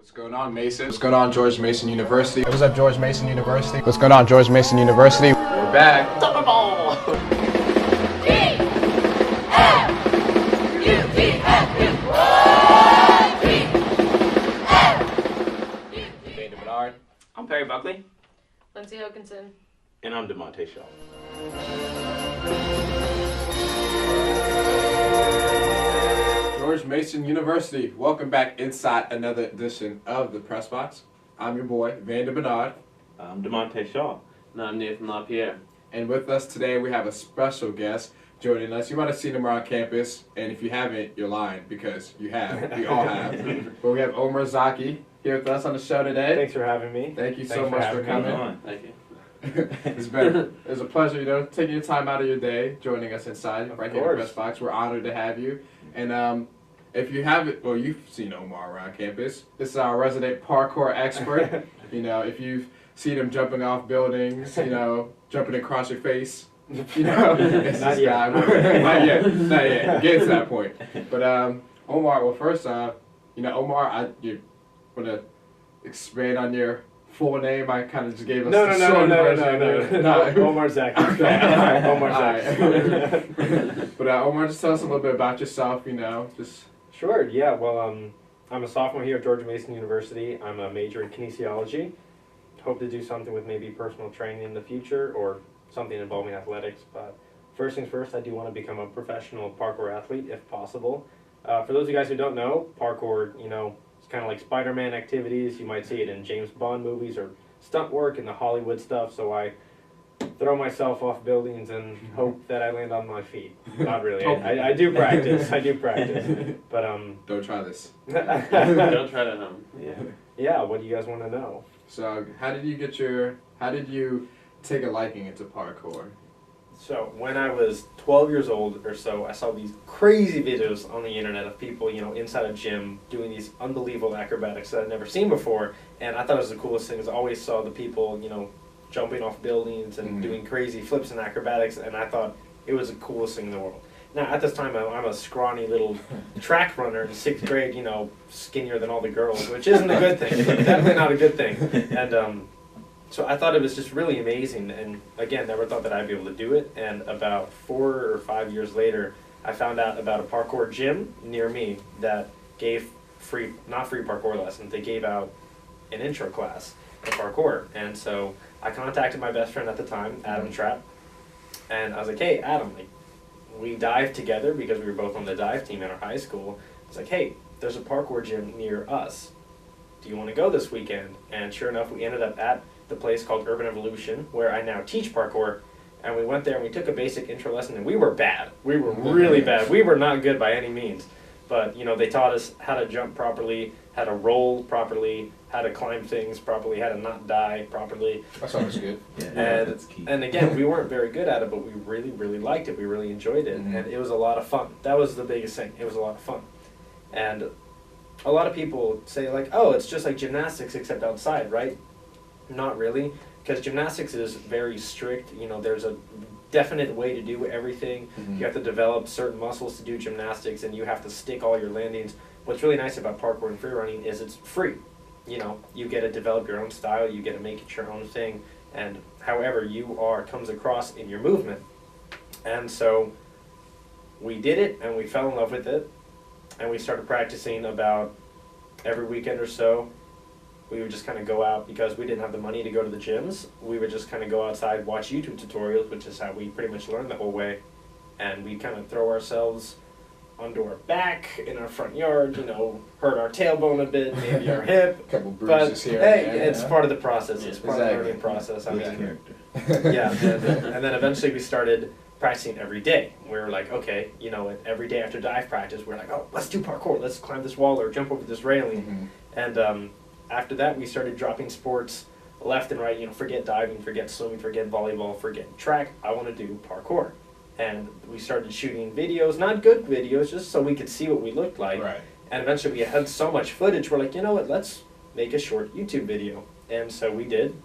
What's going on, Mason? What's going on, George Mason University? What's up, George Mason University? What's going on, George Mason University? We're back. Soccer ball! Vanda Bernard. I'm Perry Buckley. Lindsay Hokinson. And I'm DeMonte Shaw. George Mason University. Welcome back inside another edition of the Pressbox. I'm your boy, Vanda Bernard. I'm DeMonte Shaw. And I'm Nathan LaPierre. And with us today, we have a special guest joining us. You might have seen him around campus, and if you haven't, you're lying, because you have. We all have. But we have Omar Zaki here with us on the show today. Thanks for having me. Thank you so much for coming. Thank you. It's a pleasure, taking your time out of your day, joining us inside right here at the Pressbox. We're honored to have you. And if you haven't, well, you've seen Omar around campus. This is our resident parkour expert. If you've seen him jumping off buildings, jumping across your face, it's Not this yet. guy. Not yet. Get to that point. But Omar, well, first, Omar, you want to expand on your full name? I kind of just gave us No. Omar Zaki. Okay. Omar Zaki. But Omar, just tell us a little bit about yourself, just... Sure, yeah. Well, I'm a sophomore here at George Mason University. I'm a major in kinesiology. Hope to do something with maybe personal training in the future or something involving athletics. But first things first, I do want to become a professional parkour athlete if possible. For those of you guys who don't know, parkour, it's kind of like Spider-Man activities. You might see it in James Bond movies or stunt work and the Hollywood stuff. So I throw myself off buildings and hope that I land on my feet. Not really. I do practice. But Don't try this. Don't try to hum. Yeah. What do you guys want to know? So, how did you take a liking into parkour? So when I was 12 years old or so, I saw these crazy videos on the internet of people, inside a gym doing these unbelievable acrobatics that I'd never seen before, and I thought it was the coolest thing. Is I always saw the people, jumping off buildings and doing crazy flips and acrobatics, and I thought it was the coolest thing in the world. Now, at this time, I'm a scrawny little track runner in 6th grade, skinnier than all the girls, which isn't a good thing. Definitely not a good thing. And so I thought it was just really amazing, and again, never thought that I'd be able to do it. And about 4 or 5 years later, I found out about a parkour gym near me that gave not free parkour lessons, they gave out an intro class of parkour. And so I contacted my best friend at the time, Adam Trapp, and I was like, hey, Adam, we dived together because we were both on the dive team at our high school. I was like, hey, there's a parkour gym near us. Do you want to go this weekend? And sure enough, we ended up at the place called Urban Evolution, where I now teach parkour. And we went there and we took a basic intro lesson, and we were bad. We were really bad. We were not good by any means. But, they taught us how to jump properly, how to roll properly, how to climb things properly, how to not die properly. That's always good. That's key. And again, we weren't very good at it, but we really, really liked it. We really enjoyed it, and it was a lot of fun. That was the biggest thing. It was a lot of fun. And a lot of people say, oh, it's just like gymnastics except outside, right? Not really, because gymnastics is very strict. There's a definite way to do everything. You have to develop certain muscles to do gymnastics, and you have to stick all your landings. What's really nice about parkour and free running is it's free. You get to develop your own style, you get to make it your own thing, and however you are comes across in your movement. And so we did it, and we fell in love with it, and we started practicing about every weekend or so. We would just kind of go out because we didn't have the money to go to the gyms. We would just kind of go outside, watch YouTube tutorials, which is how we pretty much learned the whole way. And we kind of throw ourselves onto our back in our front yard, hurt our tailbone a bit, maybe our hip. A couple bruises but, here. Hey, it's part of the process. It's part of the Exactly. learning process. Character. Yeah. And then eventually we started practicing every day. We were like, okay, every day after dive practice, we're like, oh, let's do parkour. Let's climb this wall or jump over this railing. And after that, we started dropping sports left and right. Forget diving, forget swimming, forget volleyball, forget track. I want to do parkour. And we started shooting videos, not good videos, just so we could see what we looked like. Right. And eventually we had so much footage, we're like, you know what, let's make a short YouTube video. And so we did.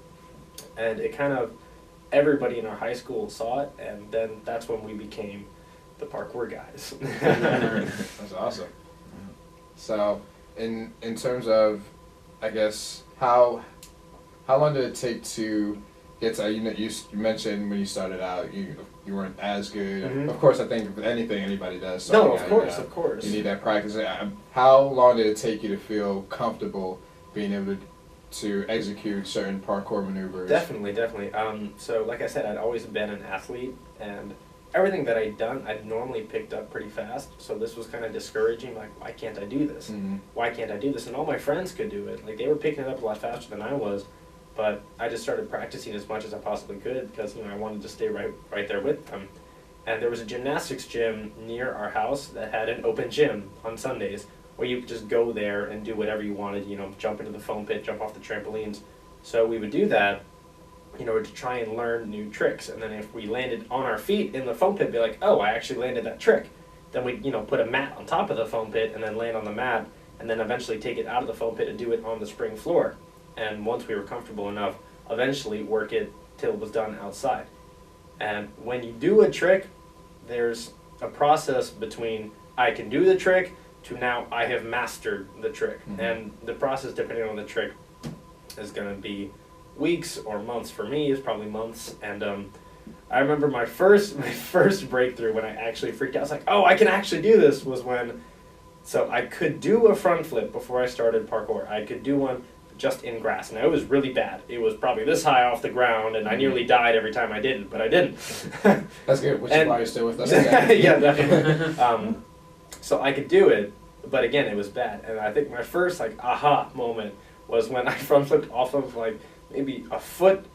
And it kind of, everybody in our high school saw it, and then that's when we became the parkour guys. That's awesome. So, in terms of I guess how long did it take to get to, you mentioned when you started out you weren't as good. Mhm. Of course, I think with anything anybody does. No, of starting out, course, of course. You need that practice. How long did it take you to feel comfortable being able to execute certain parkour maneuvers? Definitely. So like I said, I'd always been an athlete, and everything that I'd done, I'd normally picked up pretty fast. So this was kind of discouraging. Like, why can't I do this? Mm-hmm. Why can't I do this? And all my friends could do it. Like, they were picking it up a lot faster than I was. But I just started practicing as much as I possibly could because, I wanted to stay right there with them. And there was a gymnastics gym near our house that had an open gym on Sundays where you could just go there and do whatever you wanted, jump into the foam pit, jump off the trampolines. So we would do that, to try and learn new tricks. And then if we landed on our feet in the foam pit, be like, oh, I actually landed that trick. Then we'd, put a mat on top of the foam pit and then land on the mat and then eventually take it out of the foam pit and do it on the spring floor. And once we were comfortable enough, eventually work it till it was done outside. And when you do a trick, there's a process between I can do the trick to now I have mastered the trick. Mm-hmm. And the process, depending on the trick, is going to be weeks or months. For me, it's probably months. And I remember my first breakthrough when I actually freaked out. I was like, oh, I can actually do this, was when, so I could do a front flip before I started parkour. I could do one just in grass. Now, it was really bad. It was probably this high off the ground, and I nearly died every time I did it, but I didn't. That's good, which is why you're still with us. Yeah, definitely. So I could do it, but again, it was bad. And I think my first, aha moment was when I front flipped off of, maybe a foot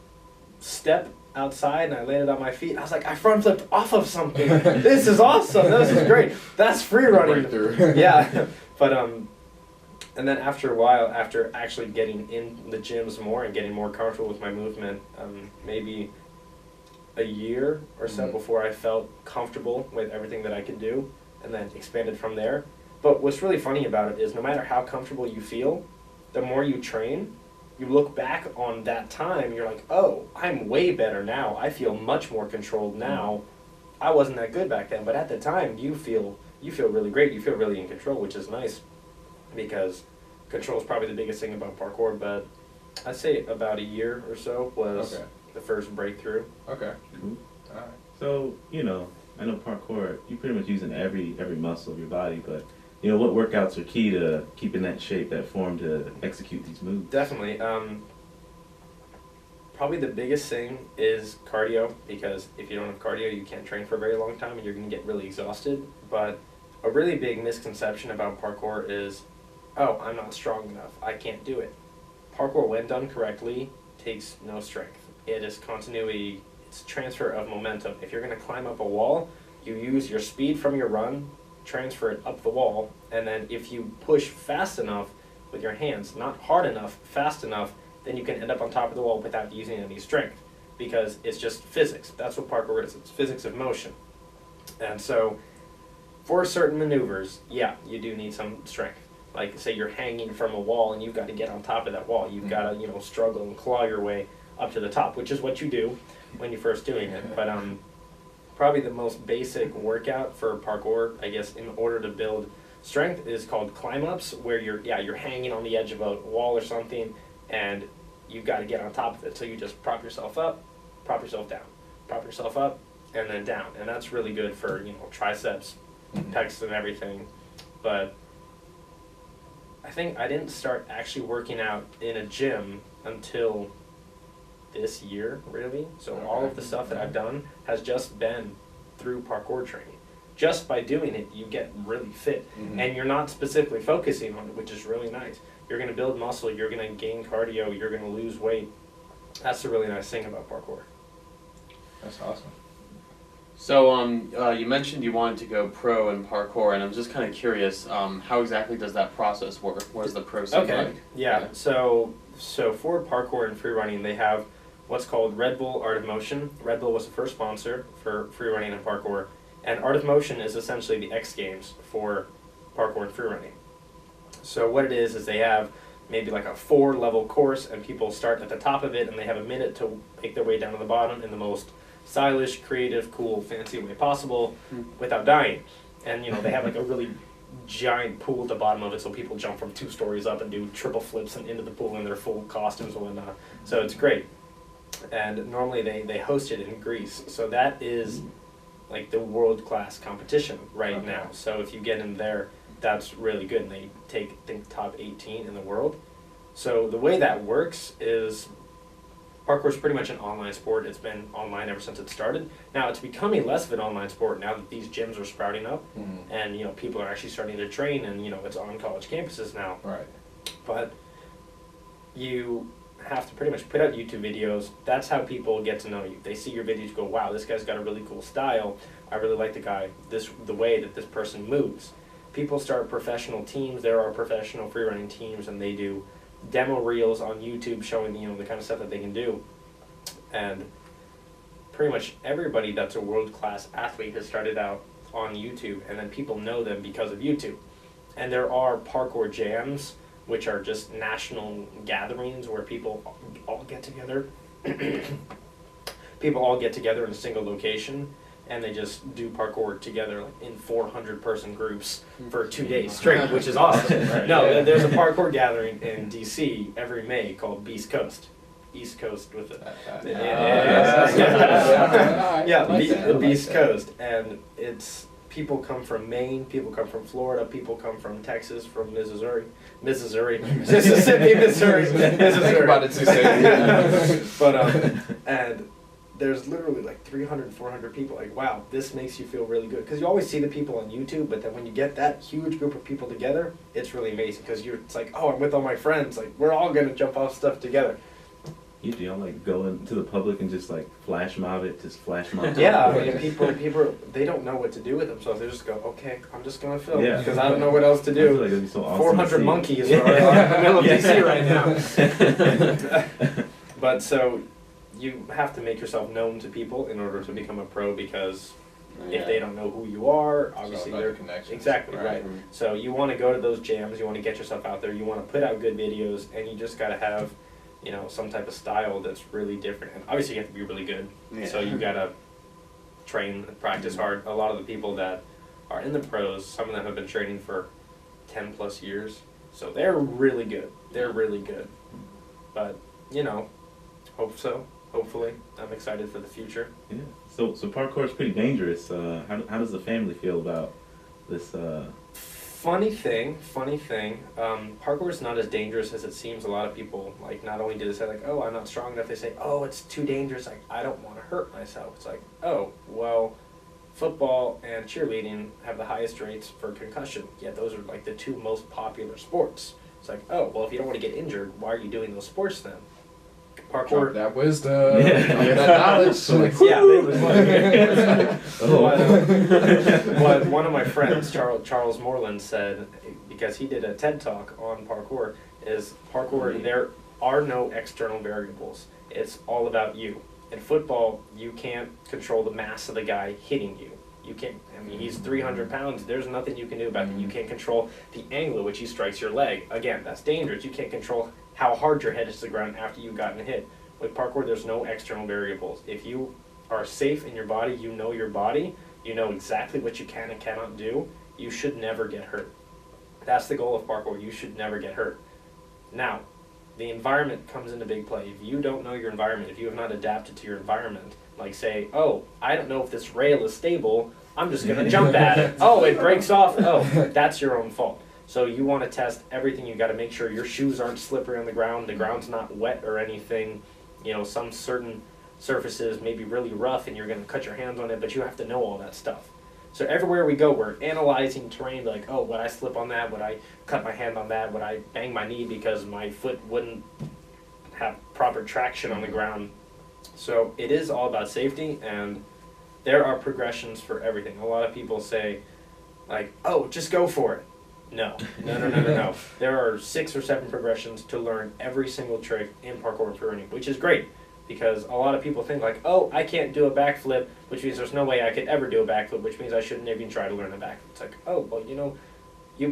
step outside, and I landed on my feet. I was like, I front flipped off of something. This is awesome. This is great. That's free running. Yeah. But, and then after a while, after actually getting in the gyms more and getting more comfortable with my movement, maybe a year or so before I felt comfortable with everything that I could do, and then expanded from there. But what's really funny about it is no matter how comfortable you feel, the more you train, you look back on that time, you're like, oh, I'm way better now. I feel much more controlled now. I wasn't that good back then, but at the time, you feel really great. You feel really in control, which is nice, because control is probably the biggest thing about parkour. But I'd say about a year or so was the first breakthrough. Okay. Cool. All right. So, I know parkour, you're pretty much using every muscle of your body, but what workouts are key to keeping that shape, that form to execute these moves? Definitely. Probably the biggest thing is cardio, because if you don't have cardio, you can't train for a very long time and you're going to get really exhausted. But a really big misconception about parkour is, oh, I'm not strong enough. I can't do it. Parkour, when done correctly, takes no strength. It is continuity. It's transfer of momentum. If you're going to climb up a wall, you use your speed from your run, transfer it up the wall, and then if you push fast enough with your hands, not hard enough, fast enough, then you can end up on top of the wall without using any strength, because it's just physics. That's what parkour is. It's physics of motion. And so for certain maneuvers, yeah, you do need some strength. Like, say you're hanging from a wall and you've got to get on top of that wall. You've got to, struggle and claw your way up to the top, which is what you do when you're first doing it. But probably the most basic workout for parkour, I guess, in order to build strength is called climb-ups, where you're hanging on the edge of a wall or something, and you've got to get on top of it. So you just prop yourself up, prop yourself down, prop yourself up, and then down. And that's really good for, triceps, pecs, and everything. But I think I didn't start actually working out in a gym until this year, really. So all of the stuff that I've done has just been through parkour training. Just by doing it, you get really fit. And you're not specifically focusing on it, which is really nice. You're going to build muscle, you're going to gain cardio, you're going to lose weight. That's the really nice thing about parkour. That's awesome. So you mentioned you wanted to go pro in parkour, and I'm just kind of curious, how exactly does that process work? What is the process like? Yeah. So for parkour and free running, they have what's called Red Bull Art of Motion. Red Bull was the first sponsor for free running and parkour, and Art of Motion is essentially the X Games for parkour and free running. So what it is they have maybe like a 4-level course, and people start at the top of it, and they have a minute to make their way down to the bottom in the most stylish, creative, cool, fancy way possible without dying. And they have like a really giant pool at the bottom of it, so people jump from 2 stories up and do triple flips and into the pool in their full costumes and whatnot. So it's great. And normally they host it in Greece. So that is like the world-class competition right now. So if you get in there, that's really good. And they take, I think, top 18 in the world. So the way that works is parkour is pretty much an online sport. It's been online ever since it started. Now it's becoming less of an online sport now that these gyms are sprouting up, and people are actually starting to train, and it's on college campuses now. Right. But you have to pretty much put out YouTube videos. That's how people get to know you. They see your videos, go, wow, this guy's got a really cool style. I really like the way that this person moves. People start professional teams. There are professional freerunning teams, and they do demo reels on YouTube showing the kind of stuff that they can do. And pretty much everybody that's a world-class athlete has started out on YouTube, and then people know them because of YouTube. And there are parkour jams, which are just national gatherings where people all get together. People all get together in a single location, and they just do parkour together in 400-person groups for 2 days straight, which is awesome. Right. No, there's a parkour gathering in DC every May called Beast Coast. East Coast with it. The Beast Coast. And it's people come from Maine, people come from Florida, people come from Texas, from Mississippi, Missouri. Think about it too, Sadie. But and there's literally 300, 400 people. Wow, this makes you feel really good. Because you always see the people on YouTube, but then when you get that huge group of people together, it's really amazing. Because it's oh, I'm with all my friends. We're all going to jump off stuff together. You do go into the public and just flash mob it, just flash mob. Yeah, I mean, people, they don't know what to do with themselves. They just go, okay, I'm just going to film because I don't know what else to I feel do. like it'd be so awesome 400 monkeys are in the middle of DC right now. But so you have to make yourself known to people in order to become a pro, because if they don't know who you are, obviously they're connections. Exactly right. So you want to go to those jams, you want to get yourself out there, you want to put out good videos, and you just got to have some type of style that's really different. And obviously you have to be really good. Yeah. So you got to train and practice hard. A lot of the people that are in the pros, some of them have been training for 10 plus years. So they're really good. They're really good. But, hopefully. I'm excited for the future. Yeah. So parkour is pretty dangerous. How does the family feel about this? Funny thing, parkour is not as dangerous as it seems. A lot of people, not only do they say, oh, I'm not strong enough, they say, oh, it's too dangerous, I don't want to hurt myself. It's oh, well, football and cheerleading have the highest rates for concussion, yet those are, the 2 most popular sports. It's oh, well, if you don't want to get injured, why are you doing those sports then? Parkour. Drop that wisdom, that knowledge. What one of my friends, Charles Moreland, said, because he did a TED Talk on parkour, is parkour, there are no external variables. It's all about you. In football, you can't control the mass of the guy hitting you. You can't, he's 300 pounds, there's nothing you can do about that. You can't control the angle at which he strikes your leg. Again, that's dangerous. You can't control how hard your head hits the ground after you've gotten hit. With parkour, there's no external variables. If you are safe in your body, you know your body, you know exactly what you can and cannot do, you should never get hurt. That's the goal of parkour. You should never get hurt. Now, the environment comes into big play. If you don't know your environment, if you have not adapted to your environment, say, oh, I don't know if this rail is stable, I'm just going to jump at it. Oh, it breaks off. Oh, that's your own fault. So you want to test everything. You got to make sure your shoes aren't slippery on the ground's not wet or anything. Some certain surfaces may be really rough and you're going to cut your hands on it, but you have to know all that stuff. So everywhere we go, we're analyzing terrain, oh, would I slip on that? Would I cut my hand on that? Would I bang my knee because my foot wouldn't have proper traction on the ground? So it is all about safety, and there are progressions for everything. A lot of people say, oh, just go for it. No. There are 6 or 7 progressions to learn every single trick in parkour and freerunning, which is great, because a lot of people think oh, I can't do a backflip, which means there's no way I could ever do a backflip, which means I shouldn't even try to learn a backflip. It's oh, well,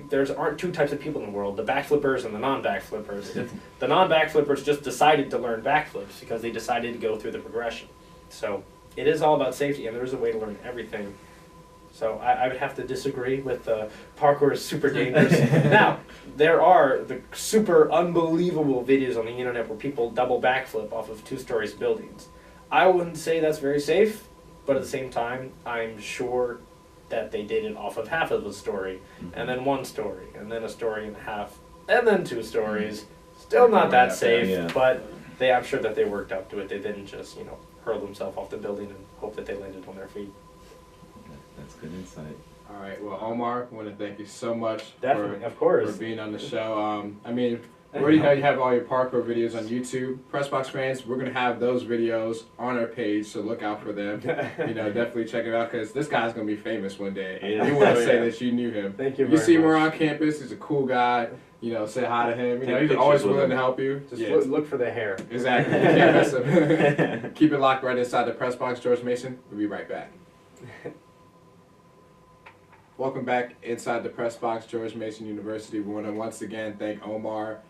there aren't 2 types of people in the world, the backflippers and the non-backflippers. The non-backflippers just decided to learn backflips because they decided to go through the progression. So it is all about safety, and there is a way to learn everything. So I would have to disagree with the parkour is super dangerous. Now, there are the super unbelievable videos on the internet where people double backflip off of 2-story buildings. I wouldn't say that's very safe, but at the same time, I'm sure that they did it off of half of the story, and then 1 story, and then a story and a half, and then 2 stories. Still not that safe, but I'm sure that they worked up to it. They didn't just, hurl themselves off the building and hope that they landed on their feet. That's good insight. All right. Well, Omar, I want to thank you so much Of for course. being on the show. We already know you have all your parkour videos on YouTube. Pressbox fans, we're going to have those videos on our page, so look out for them. Definitely check it out because this guy's going to be famous one day. Yeah. You want to say that you knew him. Thank you You very see him much. around campus, he's a cool guy. Say hi to him. Take He's always pictures with willing him. to help you. Just Yeah, look for the hair. exactly. You can't miss him. Keep it locked right inside the Pressbox. George Mason, we'll be right back. Welcome back inside the Pressbox, George Mason University. We want to once again thank Omar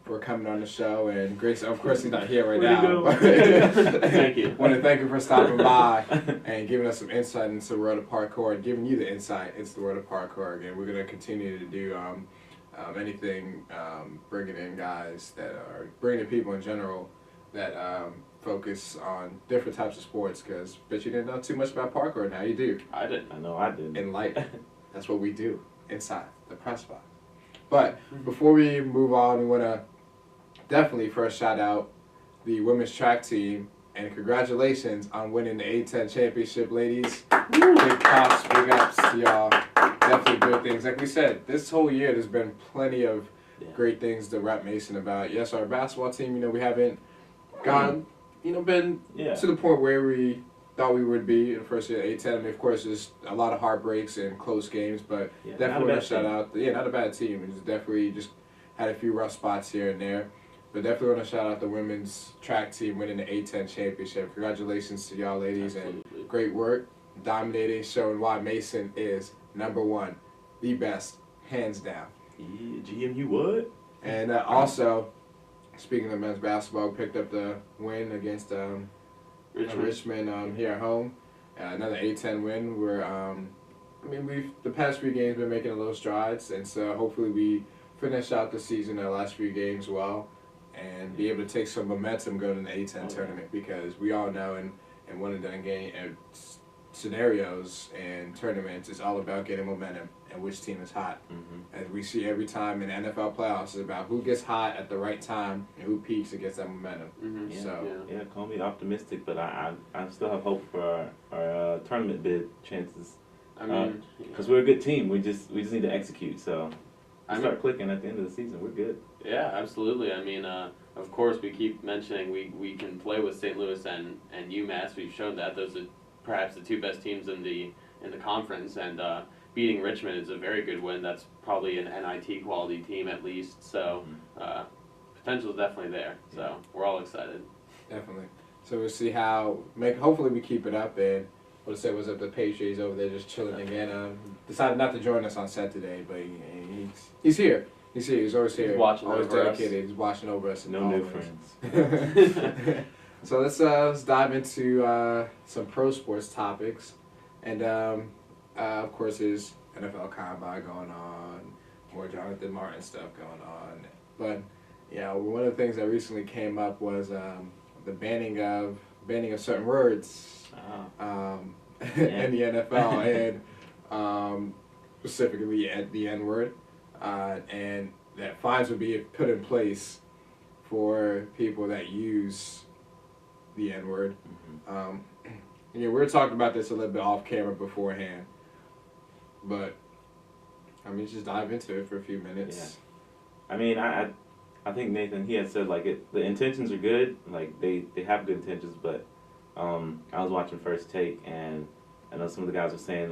for coming on the show, and Grace. Of course, he's not here right now. Thank you. Want to thank you for stopping by and giving us some insight into the world of parkour, and giving you the insight into the world of parkour. Again, we're going to continue to do anything, bringing in guys that are bringing in people in general that focus on different types of sports. Because bet you didn't know too much about parkour. Now you do. I didn't. I know I did. Enlighten. That's what we do inside the press box. But before we move on, we want to definitely first shout out the women's track team, and congratulations on winning the A10 championship, ladies. Big props, big ups to y'all. Definitely good things. Like we said, this whole year there's been plenty of great things to rap Mason about. Yes, our basketball team, we haven't gone, been to the point where we thought we would be in the first year of A10. Of course, there's a lot of heartbreaks and close games, but definitely want to shout out. Not a bad team. It's definitely just had a few rough spots here and there. But definitely want to shout out the women's track team winning the A10 championship. Congratulations to y'all ladies. Absolutely. And great work, dominating, showing why Mason is #1, the best, hands down. Yeah, GMU what? And also, speaking of men's basketball, we picked up the win against Richmond here at home. Another A10 win. We've the past few games been making a little strides, and so hopefully we finish out the season, the last few games well, and be able to take some momentum going in the A10 tournament, because we all know in one of the game scenarios and tournaments, it's all about getting momentum and which team is hot. As we see every time in NFL playoffs, it's about who gets hot at the right time and who peaks and gets that momentum. Yeah, call me optimistic, but I still have hope for our tournament bid chances. Because we're a good team. We just need to execute. So start clicking at the end of the season. We're good. Yeah, absolutely. Of course, we keep mentioning we can play with St. Louis and UMass. We've shown that those are perhaps the 2 best teams in the conference, and beating Richmond is a very good win. That's probably an NIT quality team at least. So potential is definitely there. So we're all excited. Definitely. So we'll see hopefully we keep it up, and what's up the Patriots over there just chilling again. Decided not to join us on set today, but he's here. He's here. He's always here. He's watching always over dedicated. He's watching over us. No new friends. So let's dive into some pro sports topics, and of course there's NFL Combine going on, more Jonathan Martin stuff going on, but one of the things that recently came up was the banning of certain words in the NFL, and specifically at the N-word, and that fines would be put in place for people that use the N-word. We were talking about this a little bit off camera beforehand, but just dive into it for a few minutes. I think Nathan, he had said the intentions are good, they have good intentions, but I was watching First Take, and I know some of the guys were saying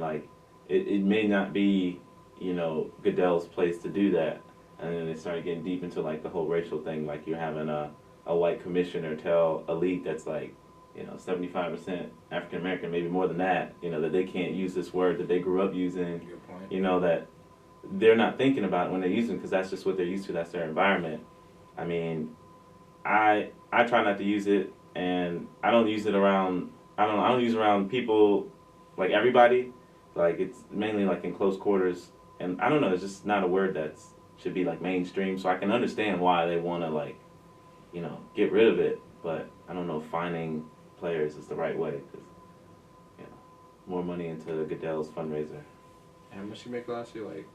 it may not be Goodell's place to do that, and then they started getting deep into the whole racial thing, you're having a white commissioner tell a league that's 75% African American, maybe more than that, that they can't use this word that they grew up using. Good point. That they're not thinking about it when they're using it, because that's just what they're used to, that's their environment. I try not to use it, and I don't use it around, I don't use it around people, everybody. like it's mainly like in close quarters, and I don't know, it's just not a word that should be like mainstream. So I can understand why they want to like, get rid of it, but I don't know if finding players is the right way because, more money into Goodell's fundraiser. How much you make last year? Like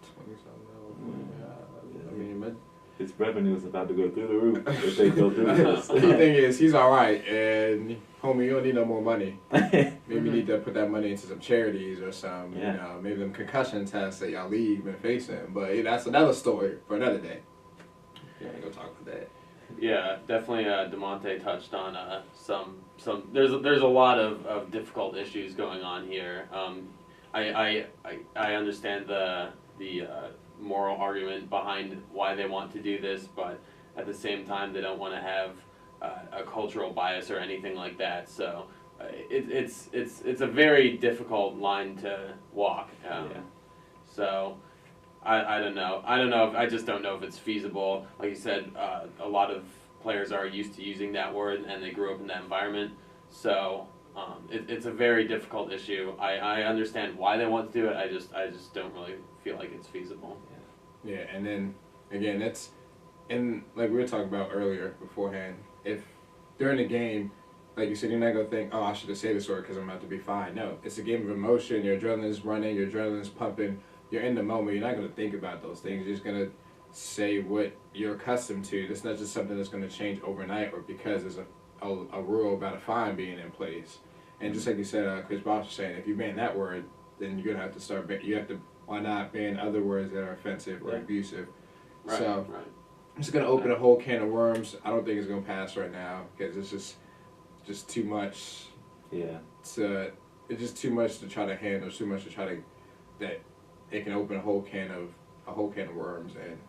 20-something. Yeah. I mean, his revenue is about to go through the roof if they go through this. the thing is, he's all right, and homie, you don't need no more money. Maybe you need to put that money into some charities or some, maybe them concussion tests that y'all league been facing. But that's another story for another day. Yeah, ain't gonna talk about that. Yeah, definitely. DeMonte touched on some. There's a lot of difficult issues going on here. I understand the moral argument behind why they want to do this, but at the same time, they don't want to have a cultural bias or anything like that. So it's a very difficult line to walk. So. I don't know. I just don't know if it's feasible. Like you said, a lot of players are used to using that word, and they grew up in that environment. So it's a very difficult issue. I understand why they want to do it. I just don't really feel like it's feasible. Yeah, and then again, and like we were talking about earlier beforehand. If during the game, like you said, you're not gonna think, oh, I should have said this word because I'm about to be fine. No, it's a game of emotion. Your adrenaline's running. Your adrenaline's pumping. You're in the moment. You're not going to think about those things. You're just going to say what you're accustomed to. It's not just something that's going to change overnight or because there's a rule about a fine being in place. And just like you said, Chris Bosh was saying, if you ban that word, then you're going to have to start. You have to. Why not ban other words that are offensive or abusive? Right. So right. it's going to open a whole can of worms. I don't think it's going to pass right now because it's just too much. Yeah. It's just too much to try to handle. Too much to try to that. It can open a whole can of worms and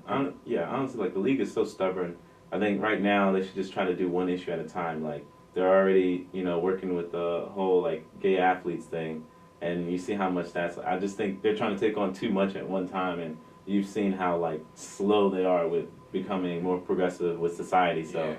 honestly, like the league is so stubborn. I think right now they should just try to do one issue at a time. Like they're already working with the whole like gay athletes thing, and you see how much that's. I just think they're trying to take on too much at one time, and you've seen how like slow they are with becoming more progressive with society. So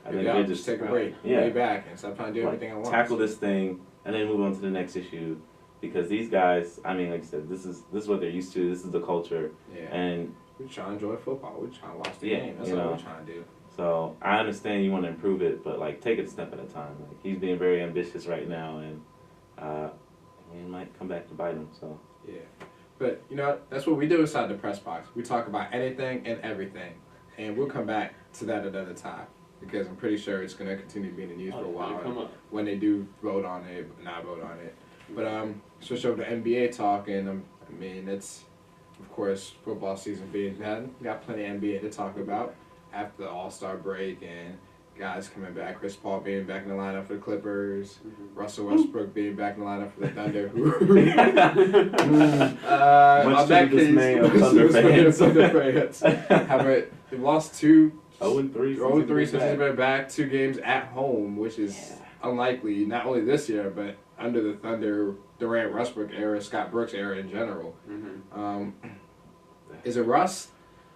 I think they just take a break, lay back, and stop trying to do everything at once. Tackle this thing, and then move on to the next issue. Because these guys, I mean, like I said, this is what they're used to. This is the culture. Yeah. And we're trying to enjoy football. We're trying to watch the game. That's what we're trying to do. So I understand you want to improve it, but like take it a step at a time. Like he's being very ambitious right now, and it might come back to bite him. So yeah, but that's what we do inside the press box. We talk about anything and everything, and we'll come back to that another time because I'm pretty sure it's going to continue to be in the news for a while when they do vote on it, not vote on it. But switch over to NBA talk, and I mean it's of course football season being done. We got plenty of NBA to talk about after the All-Star break and guys coming back. Chris Paul being back in the lineup for the Clippers. Russell Westbrook being back in the lineup for the Thunder. Much to the dismay of Thunder fans. They've lost 2. 0-3 since he's been back. 2 games at home, which is unlikely. Not only this year, but under the Thunder, Durant, Westbrook era, Scott Brooks era in general. Is it rust?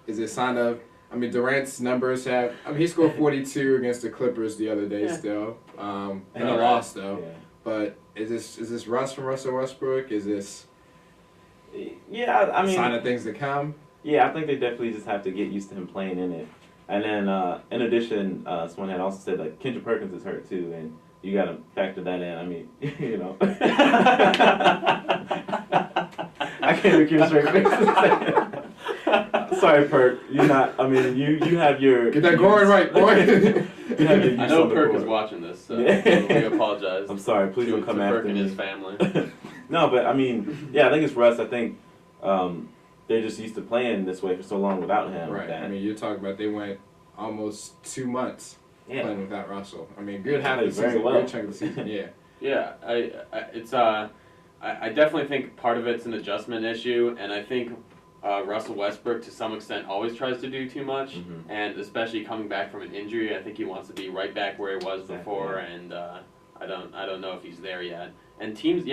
Is it a sign of? I mean, Durant's numbers have. I mean, he scored 42 against the Clippers the other day still, in a loss though. Yeah. But is this rust from Russell Westbrook? Is this? Yeah, I mean, a sign of things to come. Yeah, I think they definitely just have to get used to him playing in it. And then, in addition, someone had also said like Kendrick Perkins is hurt too, and you got to factor that in. I mean, I can't look you straight face. Sorry, Perk. You're not. I mean, you have your. Get that going right, boy. You have your I know Perk is watching this, so we apologize. I'm sorry. Please don't come after Perk and me. his family. No, but I mean, yeah, I think it's Russ. I think they're just used to playing this way for so long without him. Right. I mean, you're talking about they went almost 2 months playing without Russell. I mean, good half of the season, good chunk of the season. Yeah. Yeah, I definitely think part of it's an adjustment issue, and I think Russell Westbrook to some extent always tries to do too much, and especially coming back from an injury, I think he wants to be right back where he was before, and I don't know if he's there yet. And teams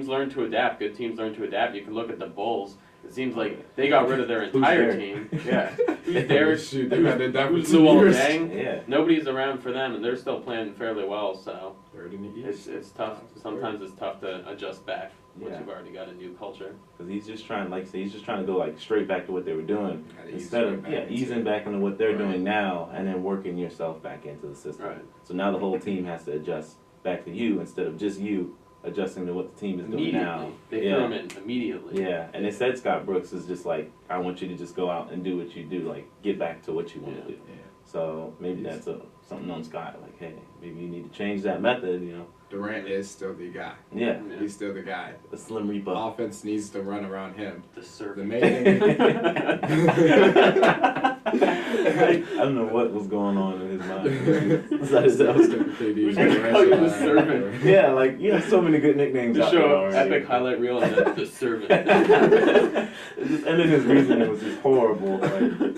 learn to adapt. Good teams learn to adapt. You can look at the Bulls It seems like they got rid of their entire team. Yeah. Who's there? Shoot, they've had their done for Who's 2 Luol years. Deng? Yeah. Nobody's around for them, and they're still playing fairly well. So Third in the East. it's tough. Sometimes it's tough to adjust back once Yeah. you've already got a new culture. Because he's just trying, like I say, he's just trying to go like straight back to what they were doing Gotta ease instead right of back into easing it. back into what they're Right. doing now, and then working yourself back into the system. Right. So now the whole team has to adjust back to you instead of just you adjusting to what the team is doing Immediately, now. they threw him in immediately. Yeah, and they said Scott Brooks is just like, I want you to just go out and do what you do, like get back to what you want to do. Yeah. So maybe that's something on Scott, like, hey, maybe you need to change that method, you know. Durant is still the guy. Yeah, Yeah. He's still the guy. the Slim Reaper. Offense needs to run around him. The The servant. main thing. I don't know what was going on in his mind. We should call you the servant. Yeah, like you have so many good nicknames To out there show already. epic highlight reel and then the servant. Just ended his reasoning was just horrible. Like,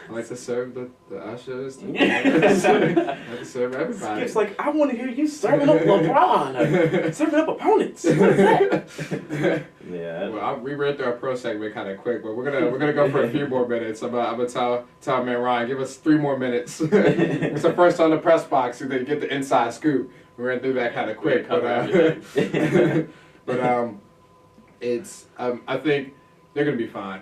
I like to serve the ushers. Yeah. I like to serve everybody. Skip's like, I want to hear you serving up LeBron, serving up opponents. What is that? Yeah. Well, we read through our pro segment kind of quick, but we're gonna go for a few more minutes. I'm gonna tell man Ryan, give us 3 more minutes. It's the first on the press box, and then get the inside scoop. We ran through that kind of quick, but it's I think they're gonna be fine.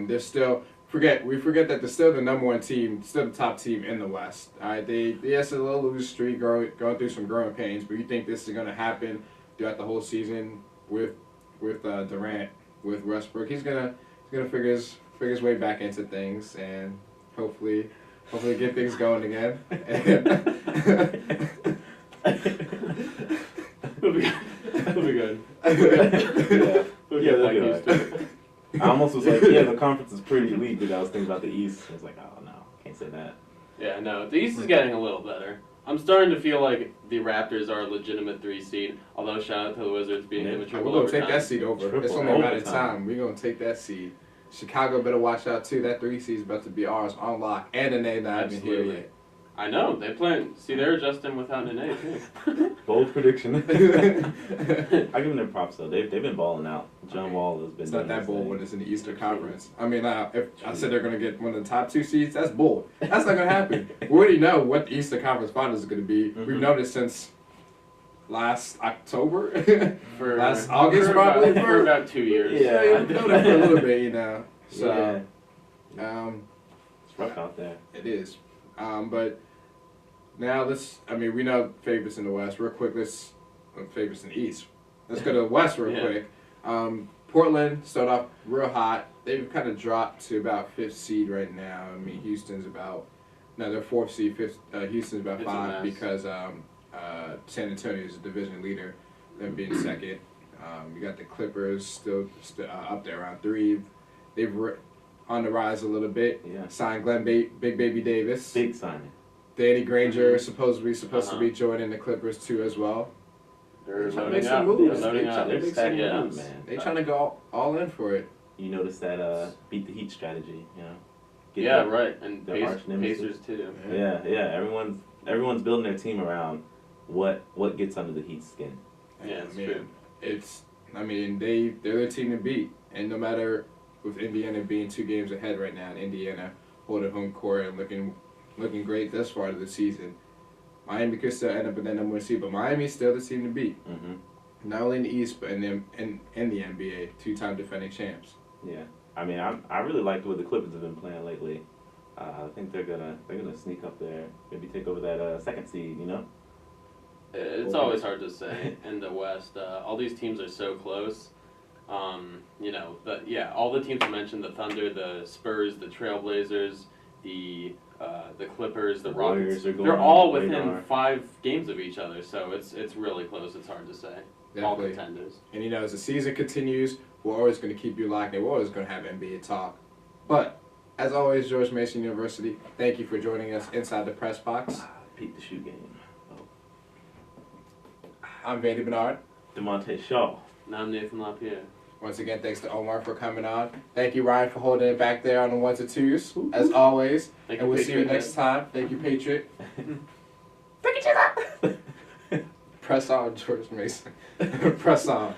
They're still. We forget that they're still the #1 team, still the top team in the West. All right, yes, a little lose streak, going through some growing pains, but you think this is going to happen throughout the whole season with Durant, with Westbrook? He's gonna figure his way back into things and hopefully get things going again. We'll be good. Yeah. We'll Yeah, get they'll back be used to it. I almost was like, yeah, the conference is pretty weak, but I was thinking about the East. I was like, oh no, can't say that. Yeah, no, the East is getting a little better. I'm starting to feel like the Raptors are a legitimate 3 seed. Although shout out to the Wizards being in the We're triple gonna overtime. take that seed over. Triple It's only a matter of overtime. time. We're gonna take that seed. Chicago better watch out too. That 3 seed is about to be ours on lock, and the name that I haven't here Absolutely. yet. I know they plan. See, they're adjusting without Nene too. Bold prediction. I give them their props though. They've been balling out. John Wall has been. It's not doing that his bold thing. when it's in the Eastern Conference. I mean, if I said they're gonna get one of the top 2 seeds, that's bold. That's not gonna happen. We already know what the Eastern Conference Finals is gonna be. We've known it since last October, For last August for probably. about, for about 2 years. Yeah. We've known it for a little bit, you know. So, Yeah, it's rough out there. it is. But now we know favorites in the West. Real quick, favorites in the East. Let's go to the West real Yeah. quick. Portland started off real hot. They've kind of dropped to about 5th seed right now. I mean, Houston's about, no, they're 4th seed. Houston's about It's a 5 mess. because San Antonio is a division leader, them being 2nd. You got the Clippers still up there around 3. They've on the rise a little bit. Yeah. Signed Big Baby Davis. Big signing. Danny Granger is supposed to be Uh-huh. joining the Clippers too as well. They're They're trying to loading make some up. moves. They're loading up. They're They're trying to stacking make some up. moves. man. They trying to go all in for it. You notice that beat the Heat strategy, you know? Get Yeah, the- right. And the arch nemesis. Pacers too. Yeah, everyone's building their team around what gets under the Heat's skin. Yeah, it's I mean, true. They're the team to beat, and no matter with Indiana being 2 games ahead right now, and Indiana holding home court and looking great this far of the season. Miami could still end up in that #1 seed, but Miami's still the team to beat. Mm-hmm. Not only in the East, but in the NBA, 2-time defending champs. Yeah, I mean, I really like the way the Clippers have been playing lately. I think they're gonna sneak up there, maybe take over that 2nd seed. You know? It's always hard to say in the West. All these teams are so close. All the teams you mentioned, the Thunder, the Spurs, the Trailblazers, the Clippers, the Rockets, Warriors are going they're all on the within radar. 5 games of each other, so it's really close. It's hard to say. All Definitely. contenders. And as the season continues, we're always going to keep you locked in. We're always going to have NBA talk. But as always, George Mason University, thank you for joining us inside the press box. Peep the shoe game. I'm Vandy Bernard. DeMonte Shaw. Now I'm Nathan LaPierre. Once again, thanks to Omar for coming on. Thank you, Ryan, for holding it back there on the 1s and 2s, as always. Thank And you, we'll see you Patriot. next time. Thank you, Patriot. Thank you, Chilla. Press on, George Mason. Press on.